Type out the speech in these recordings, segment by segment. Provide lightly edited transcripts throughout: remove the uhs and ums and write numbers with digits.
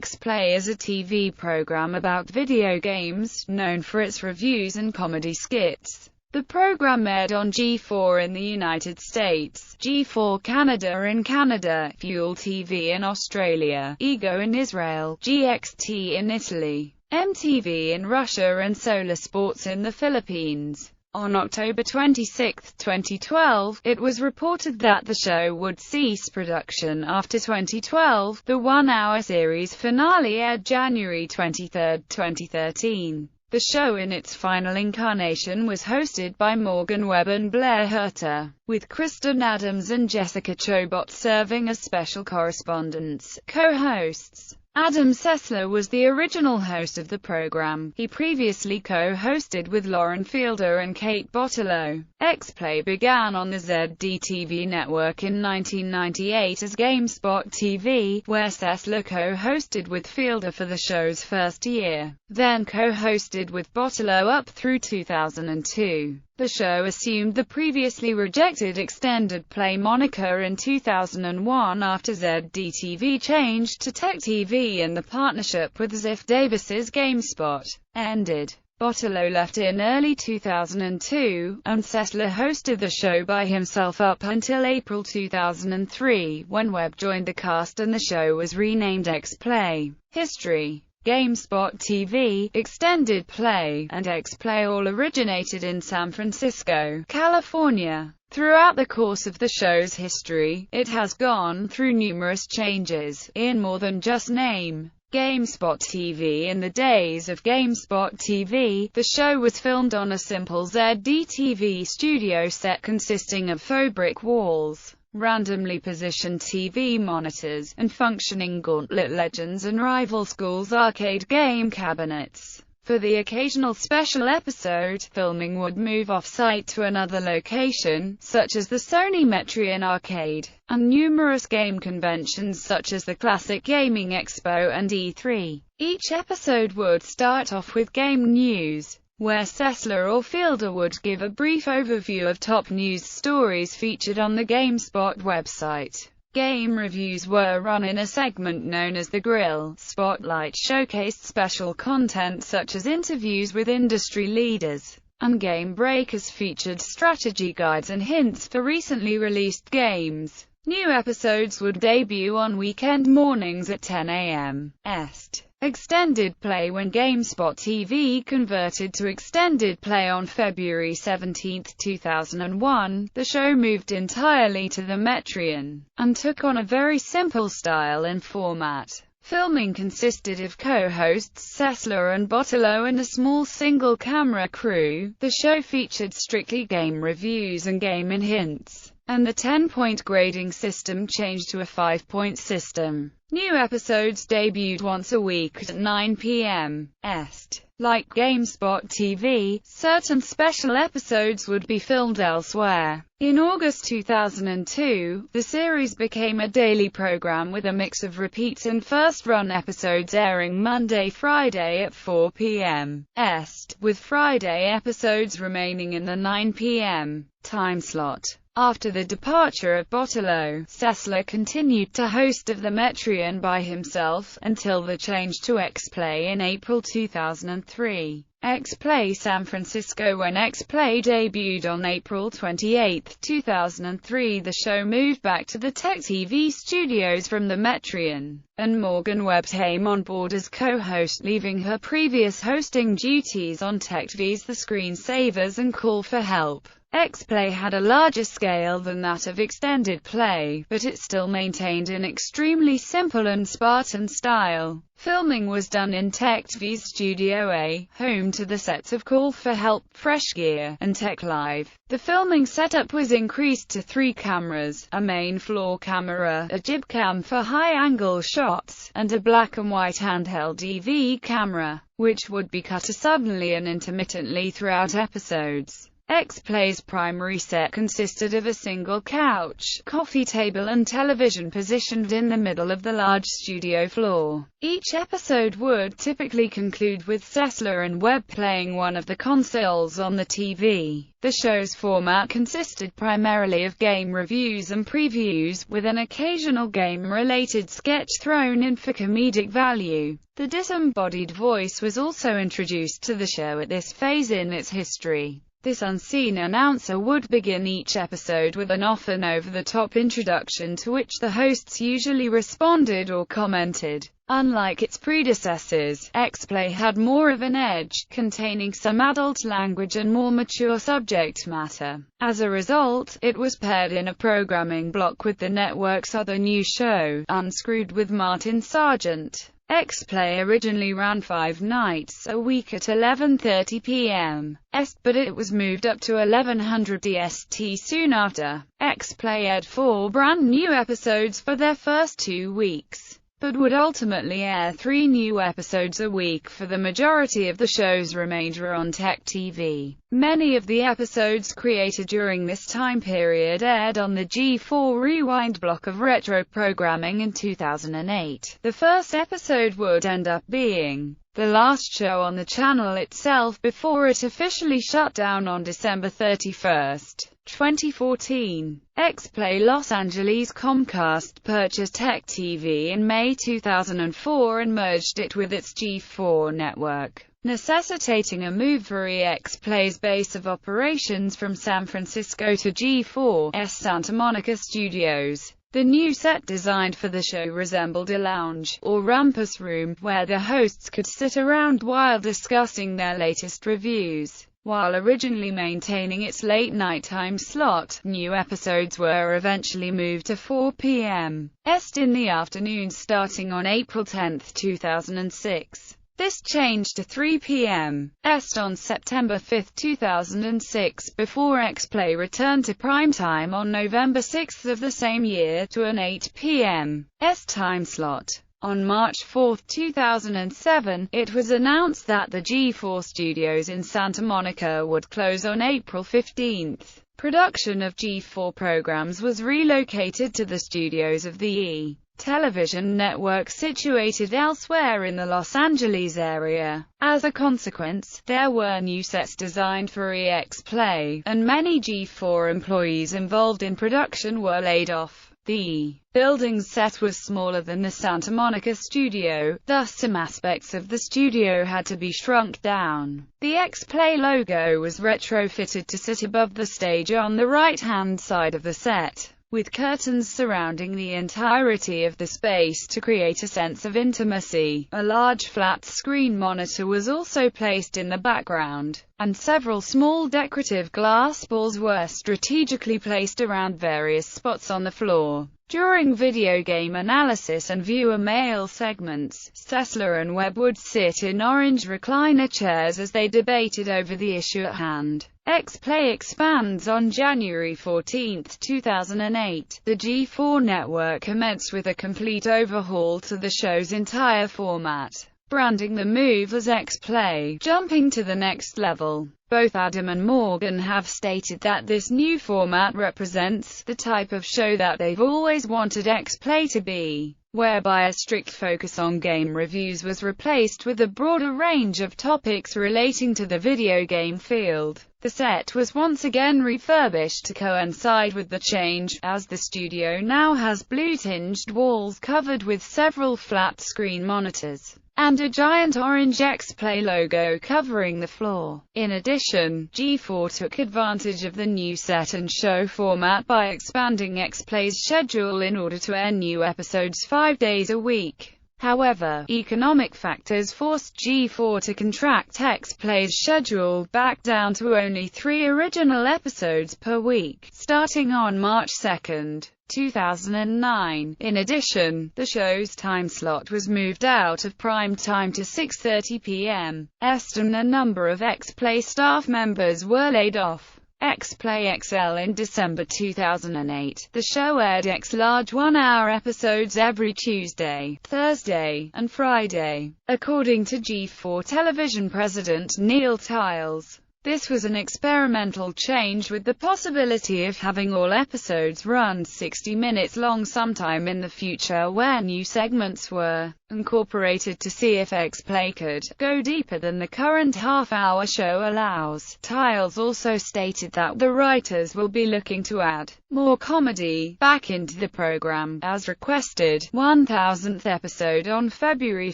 X-Play is a TV program about video games, known for its reviews and comedy skits. The program aired on G4 in the United States, G4 Canada in Canada, Fuel TV in Australia, Ego in Israel, GXT in Italy, MTV in Russia and Solar Sports in the Philippines. On October 26, 2012, it was reported that the show would cease production after 2012. The one-hour series finale aired January 23, 2013. The show in its final incarnation was hosted by Morgan Webb and Blair Herter, with Kristen Adams and Jessica Chobot serving as special correspondents, co-hosts. Adam Sessler was the original host of the program. He previously co-hosted with Lauren Fielder and Kate Bottilow. X-Play began on the ZDTV network in 1998 as GameSpot TV, where Sessler co-hosted with Fielder for the show's first year, then co-hosted with Bottilow up through 2002. The show assumed the previously rejected extended play moniker in 2001 after ZDTV changed to Tech TV and the partnership with Ziff Davis's GameSpot ended. Bottilow left in early 2002, and Sessler hosted the show by himself up until April 2003, when Webb joined the cast and the show was renamed X-Play. History. GameSpot TV, Extended Play, and X-Play all originated in San Francisco, California. Throughout the course of the show's history, it has gone through numerous changes, in more than just name. GameSpot TV. In the days of GameSpot TV, the show was filmed on a simple ZDTV studio set consisting of faux brick walls, randomly positioned TV monitors, and functioning Gauntlet Legends and Rival Schools arcade game cabinets. For the occasional special episode, filming would move off-site to another location, such as the Sony Metreon arcade, and numerous game conventions such as the Classic Gaming Expo and E3. Each episode would start off with game news, where Sessler or Fielder would give a brief overview of top news stories featured on the GameSpot website. Game reviews were run in a segment known as the Grill. Spotlight showcased special content such as interviews with industry leaders, and Game Breakers featured strategy guides and hints for recently released games. New episodes would debut on weekend mornings at 10 a.m. Est. Extended Play. When GameSpot TV converted to Extended Play on February 17, 2001, the show moved entirely to the Metreon, and took on a very simple style and format. Filming consisted of co-hosts Sessler and Bottilow and a small single-camera crew. The show featured strictly game reviews and game-in hints, and the 10-point grading system changed to a 5-point system. New episodes debuted once a week at 9 p.m. Est. Like GameSpot TV, certain special episodes would be filmed elsewhere. In August 2002, the series became a daily program with a mix of repeats and first-run episodes airing Monday-Friday at 4 p.m. Est, with Friday episodes remaining in the 9 p.m. time slot. After the departure of Bottilow, Sessler continued to host of the Metreon by himself, until the change to X-Play in April 2003. X-Play San Francisco. When X-Play debuted on April 28, 2003, the show moved back to the Tech TV studios from the Metreon, and Morgan Webb came on board as co-host, leaving her previous hosting duties on Tech TV's The Screensavers and Call for Help. X-Play had a larger scale than that of Extended Play, but it still maintained an extremely simple and Spartan style. Filming was done in Tech TV's Studio A, home to the sets of Call for Help, Fresh Gear, and Tech Live. The filming setup was increased to 3 cameras, a main floor camera, a jib cam for high-angle shots, and a black-and-white handheld DV camera, which would be cut suddenly and intermittently throughout episodes. X-Play's primary set consisted of a single couch, coffee table and television positioned in the middle of the large studio floor. Each episode would typically conclude with Sessler and Webb playing one of the consoles on the TV. The show's format consisted primarily of game reviews and previews, with an occasional game-related sketch thrown in for comedic value. The disembodied voice was also introduced to the show at this phase in its history. This unseen announcer would begin each episode with an often over-the-top introduction to which the hosts usually responded or commented. Unlike its predecessors, X-Play had more of an edge, containing some adult language and more mature subject matter. As a result, it was paired in a programming block with the network's other new show, Unscrewed with Martin Sargent. X-Play originally ran 5 nights a week at 11:30 p.m. Est, but it was moved up to 1100 EST soon after. X-Play aired 4 brand new episodes for their first 2 weeks, but would ultimately air 3 new episodes a week for the majority of the show's remainder on Tech TV. Many of the episodes created during this time period aired on the G4 Rewind block of retro programming in 2008. The first episode would end up being the last show on the channel itself before it officially shut down on December 31, 2014. X-Play Los Angeles Comcast purchased Tech TV in May 2004 and merged it with its G4 network, necessitating a move for X-Play's base of operations from San Francisco to G4's Santa Monica studios. The new set designed for the show resembled a lounge, or rumpus room, where the hosts could sit around while discussing their latest reviews. While originally maintaining its late-night time slot, new episodes were eventually moved to 4 p.m. Est in the afternoon starting on April 10, 2006. This changed to 3 p.m. Est on September 5, 2006, before X-Play returned to primetime on November 6 of the same year, to an 8 p.m. Est time slot. On March 4, 2007, it was announced that the G4 studios in Santa Monica would close on April 15. Production of G4 programs was relocated to the studios of the E! Television network situated elsewhere in the Los Angeles area. As a consequence, there were new sets designed for X-Play, and many G4 employees involved in production were laid off. The building's set was smaller than the Santa Monica studio, thus some aspects of the studio had to be shrunk down. The X-Play logo was retrofitted to sit above the stage on the right-hand side of the set, with curtains surrounding the entirety of the space to create a sense of intimacy. A large flat-screen monitor was also placed in the background, and several small decorative glass balls were strategically placed around various spots on the floor. During video game analysis and viewer mail segments, Sessler and Webb would sit in orange recliner chairs as they debated over the issue at hand. X-Play expands on January 14, 2008. The G4 network commenced with a complete overhaul to the show's entire format, branding the move as X-Play, jumping to the next level. Both Adam and Morgan have stated that this new format represents the type of show that they've always wanted X-Play to be, whereby a strict focus on game reviews was replaced with a broader range of topics relating to the video game field. The set was once again refurbished to coincide with the change, as the studio now has blue-tinged walls covered with several flat-screen monitors, and a giant orange X-Play logo covering the floor. In addition, G4 took advantage of the new set and show format by expanding X-Play's schedule in order to air new episodes 5 days a week. However, economic factors forced G4 to contract X-Play's schedule back down to only 3 original episodes per week, starting on March 2, 2009. In addition, the show's time slot was moved out of prime time to 6:30 p.m. Est, and a number of X-Play staff members were laid off. X-Play XL in December 2008. The show aired X-large 1-hour episodes every Tuesday, Thursday, and Friday. According to G4 television president Neil Tiles, This was an experimental change with the possibility of having all episodes run 60 minutes long sometime in the future, where new segments were incorporated to see if X-Play could go deeper than the current half-hour show allows. Tiles also stated that the writers will be looking to add more comedy back into the program, as requested. 1000th episode on February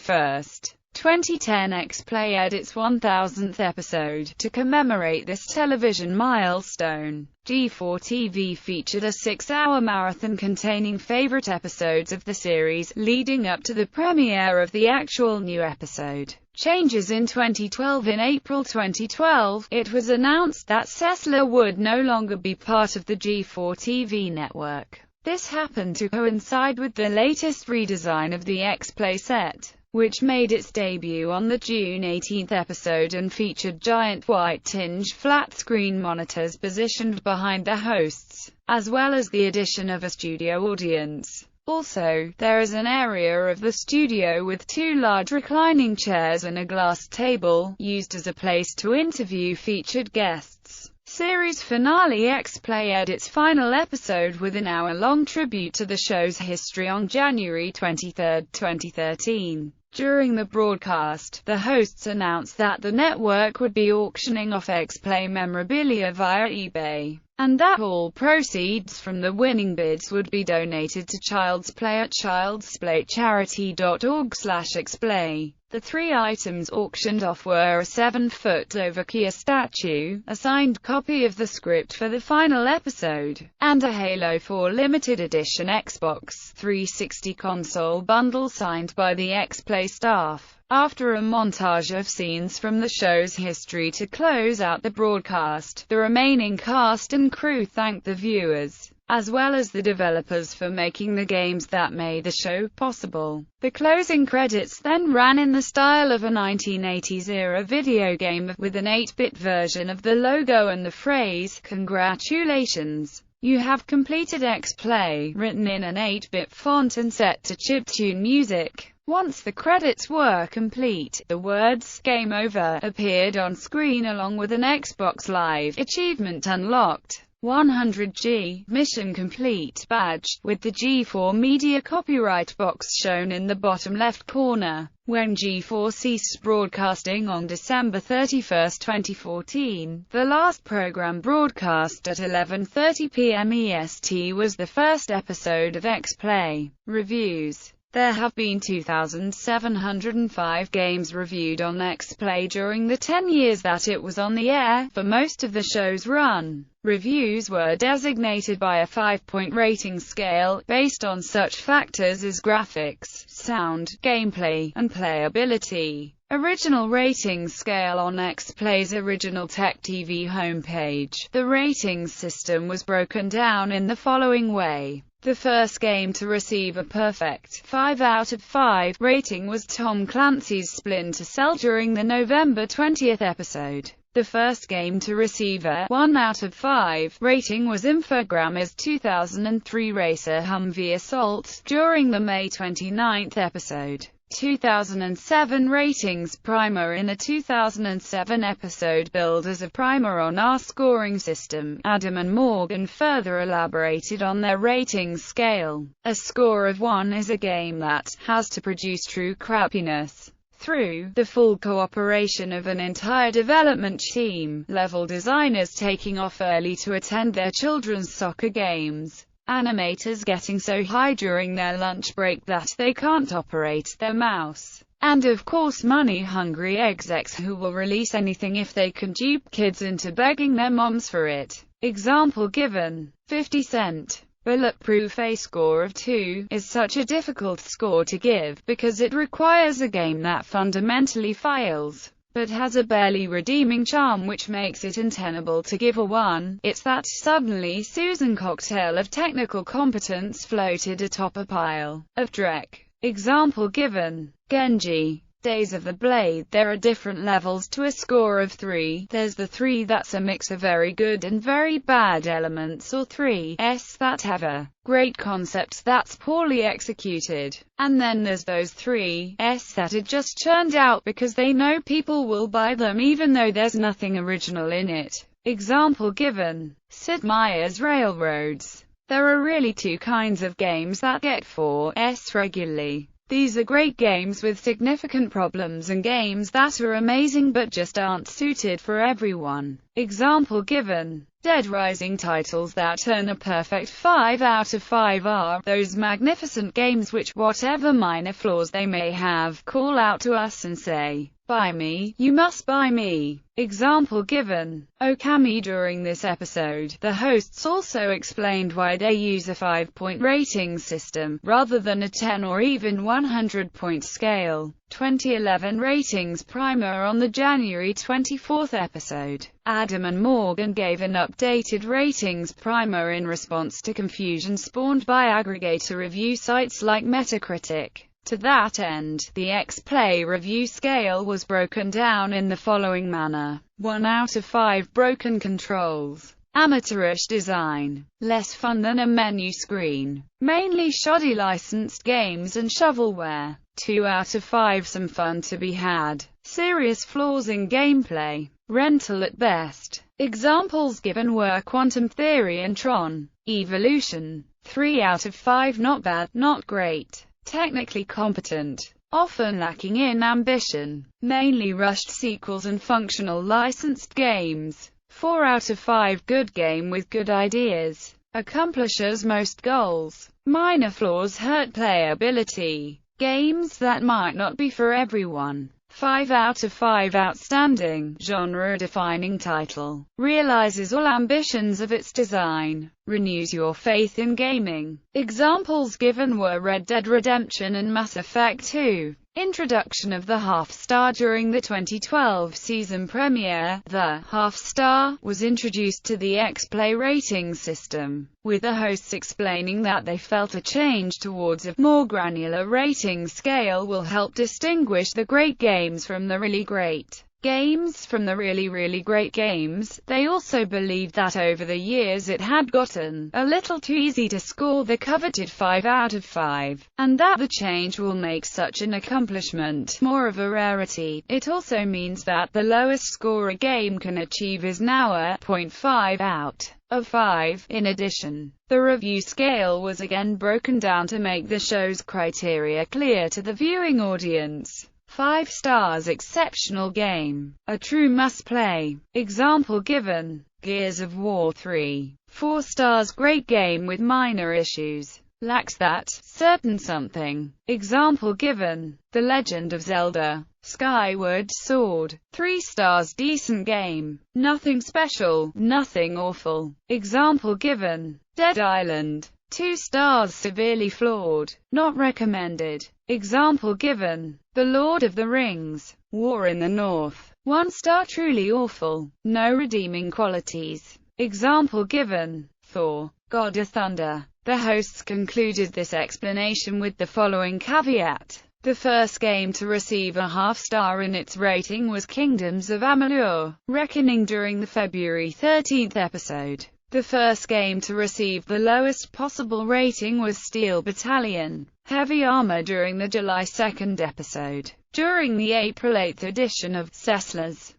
1st. 2010, X-Play edits 1000th episode. To commemorate this television milestone, G4 TV featured a 6-hour marathon containing favorite episodes of the series, leading up to the premiere of the actual new episode. Changes in 2012. In April 2012, it was announced that Sessler would no longer be part of the G4 TV network. This happened to coincide with the latest redesign of the X-Play set, which made its debut on the June 18th episode and featured giant white-tinged flat-screen monitors positioned behind the hosts, as well as the addition of a studio audience. Also, there is an area of the studio with 2 large reclining chairs and a glass table, used as a place to interview featured guests. Series finale. X-Play edits final episode with an hour-long tribute to the show's history on January 23, 2013. During the broadcast, the hosts announced that the network would be auctioning off X-Play memorabilia via eBay, and that all proceeds from the winning bids would be donated to Child's Play at childsplaycharity.org/Xplay. The 3 items auctioned off were a 7-foot over Kia statue, a signed copy of the script for the final episode, and a Halo 4 limited edition Xbox 360 console bundle signed by the X-Play staff. After a montage of scenes from the show's history to close out the broadcast, the remaining cast and crew thanked the viewers, as well as the developers, for making the games that made the show possible. The closing credits then ran in the style of a 1980s-era video game, with an 8-bit version of the logo and the phrase, "Congratulations, you have completed X-Play," written in an 8-bit font and set to chiptune music. Once the credits were complete, the words "Game Over" appeared on screen along with an Xbox Live Achievement Unlocked 100G Mission Complete badge, with the G4 Media copyright box shown in the bottom left corner. When G4 ceased broadcasting on December 31, 2014, the last program broadcast at 11:30 p.m. EST was the first episode of X-Play. Reviews. There have been 2,705 games reviewed on X-Play during the 10 years that it was on the air. For most of the show's run, reviews were designated by a 5-point rating scale, based on such factors as graphics, sound, gameplay, and playability. Original rating scale on X-Play's original Tech TV homepage. The ratings system was broken down in the following way. The first game to receive a perfect 5 out of 5 rating was Tom Clancy's Splinter Cell during the November 20th episode. The first game to receive a 1 out of 5 rating was Infogrames' 2003 racer Humvee Assault during the May 29th episode. 2007 ratings primer. In a 2007 episode billed as a primer on our scoring system, Adam and Morgan further elaborated on their ratings scale. A score of 1 is a game that has to produce true crappiness through the full cooperation of an entire development team, level designers taking off early to attend their children's soccer games, animators getting so high during their lunch break that they can't operate their mouse, and of course money-hungry execs who will release anything if they can dupe kids into begging their moms for it. Example given. 50 Cent. Bulletproof. A score of 2 is such a difficult score to give, because it requires a game that fundamentally fails, but has a barely redeeming charm which makes it untenable to give a 1. It's that suddenly Susan cocktail of technical competence floated atop a pile of dreck. Example given. Genji. Days of the Blade. There are different levels to a score of 3. There's the 3 that's a mix of very good and very bad elements, or 3s that have a great concept that's poorly executed. And then there's those 3s that are just churned out because they know people will buy them even though there's nothing original in it. Example given. Sid Meier's Railroads. There are really two kinds of games that get 4s regularly. These are great games with significant problems and games that are amazing but just aren't suited for everyone. Example given. Dead Rising. Titles that earn a perfect 5 out of 5 are those magnificent games which, whatever minor flaws they may have, call out to us and say, "Buy me, you must buy me." Example given. Okami. During this episode, the hosts also explained why they use a 5-point rating system, rather than a 10 or even 100-point scale. 2011 Ratings Primer. On the January 24th episode, Adam and Morgan gave an updated ratings primer in response to confusion spawned by aggregator review sites like Metacritic. To that end, the X-Play review scale was broken down in the following manner. 1 out of 5 broken controls. Amateurish design. Less fun than a menu screen. Mainly shoddy licensed games and shovelware. 2 out of 5 some fun to be had. Serious flaws in gameplay. Rental at best. Examples given were Quantum Theory and Tron. Evolution. 3 out of 5 not bad, not great. Technically competent. Often lacking in ambition. Mainly rushed sequels and functional licensed games. 4 out of 5 good game with good ideas. Accomplishes most goals. Minor flaws hurt playability. Games that might not be for everyone. 5 out of 5 outstanding, genre-defining title. Realizes all ambitions of its design. Renews your faith in gaming. Examples given were Red Dead Redemption and Mass Effect 2. Introduction of the half-star. During the 2012 season premiere, the half-star was introduced to the X-Play rating system, with the hosts explaining that they felt a change towards a more granular rating scale will help distinguish the great games from the really great games from the really great games. They also believed that over the years it had gotten a little too easy to score the coveted 5 out of 5, and that the change will make such an accomplishment more of a rarity. It also means that the lowest score a game can achieve is now a 0.5 out of 5. In addition, the review scale was again broken down to make the show's criteria clear to the viewing audience. 5 stars exceptional game. A true must-play. Example given. Gears of War 3. 4 stars great game with minor issues. Lacks that certain something. Example given. The Legend of Zelda. Skyward Sword. 3 stars decent game. Nothing special, nothing awful. Example given. Dead Island. 2 stars severely flawed. Not recommended. Example given. The Lord of the Rings. War in the North. 1 star truly awful. No redeeming qualities. Example given. Thor. God of Thunder. The hosts concluded this explanation with the following caveat. The first game to receive a half-star in its rating was Kingdoms of Amalur: Reckoning during the February 13th episode. The first game to receive the lowest possible rating was Steel Battalion: Heavy Armor during the July 2nd episode. During the April 8th edition of Cesslas,